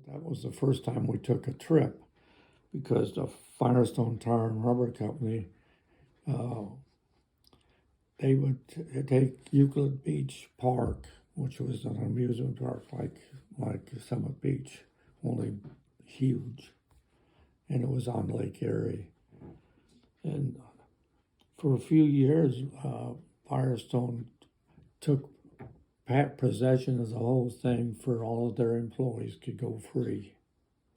That was the first time we took a trip because the Firestone Tire and Rubber Company, they would take Euclid Beach Park, which was an amusement park like Summit Beach, only huge, and it was on Lake Erie. And for a few years, Firestone took possession of the whole thing for all of their employees could go free.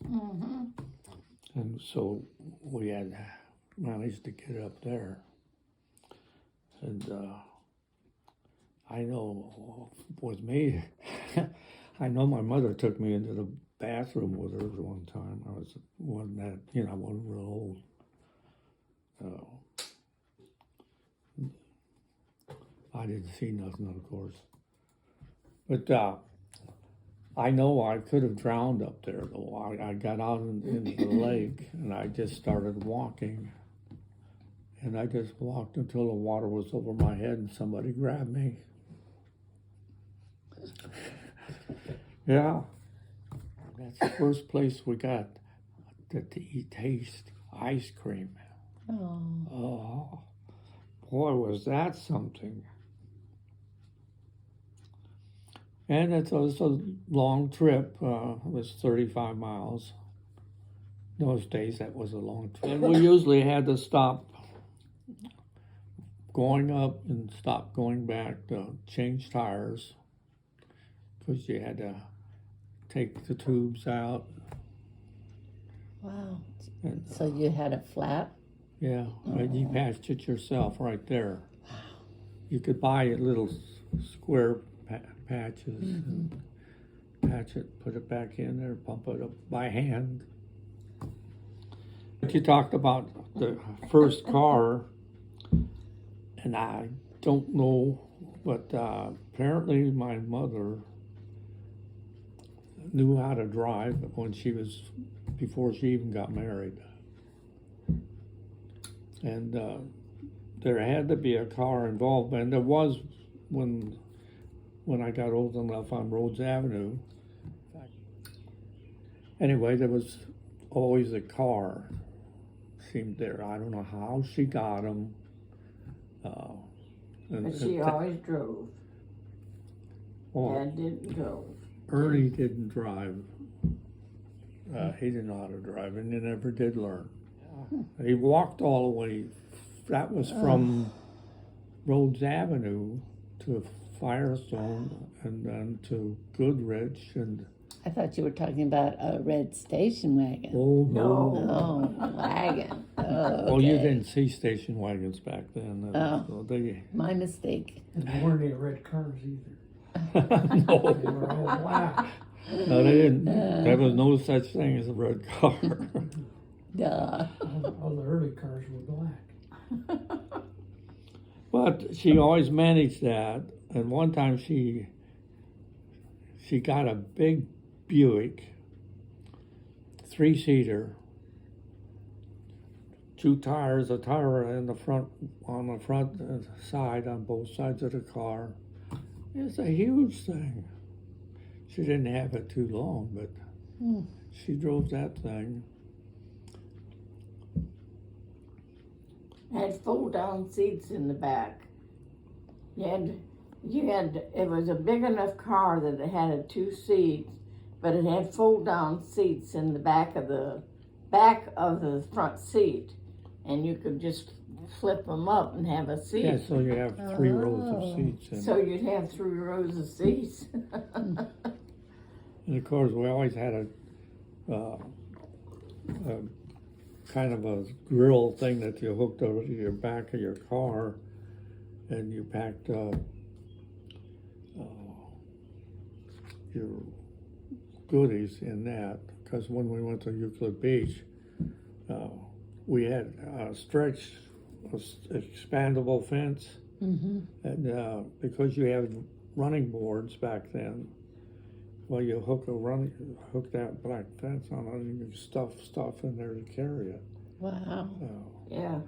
Mm-hmm. And so we had managed to get up there. And I know with me, I know my mother took me into the bathroom with her one time. I wasn't real old. I didn't see nothing, of course. But I know I could have drowned up there, though. I got out into the lake, and I just started walking. And I just walked until the water was over my head, and somebody grabbed me. Yeah. That's the first place we got to taste ice cream. Oh, boy, was that something. And it was a long trip. It was 35 miles. Those days, that was a long trip. And we usually had to stop going up and stop going back to change tires because you had to take the tubes out. Wow. And, so you had a flat? Yeah, and you patched it yourself right there. Wow. You could buy little square patches and patch it, put it back in there, pump it up by hand. You talked about the first car, and I don't know, but apparently my mother knew how to drive before she even got married. And there had to be a car involved, and there was when I got old enough on Rhodes Avenue. Anyway, there was always a car seemed there. I don't know how she got them. But she always drove. Dad didn't go. Ernie didn't drive. He didn't know how to drive, and he never did learn. He walked all the way. That was from Rhodes Avenue to Firestone, and then to Goodrich, and I thought you were talking about a red station wagon. oh No. Oh, wagon. Oh, okay. well, you didn't see station wagons back then. Oh. So My mistake. And there weren't any red cars either. no, They were all black. no, they didn't. There was no such thing as a red car. Duh. All the early cars were black. But she always managed that. And one time she got a big Buick, 3-seater, 2 tires, a tire on the front side on both sides of the car. It's a huge thing. She didn't have it too long, but she drove that thing. Had fold-down seats in the back. It was a big enough car that it had 2 seats, but it had fold-down seats in the back of the front seat, and you could just flip them up and have a seat. Yeah, so you have 3 rows of seats. So you'd have 3 rows of seats. And of course, we always had a kind of a grill thing that you hooked over to your back of your car, and you packed your goodies in that. Because when we went to Euclid Beach, we had a expandable fence, and because you had running boards back then, well, you hook that black fence on it, and you stuff in there to carry it. Wow. Yeah.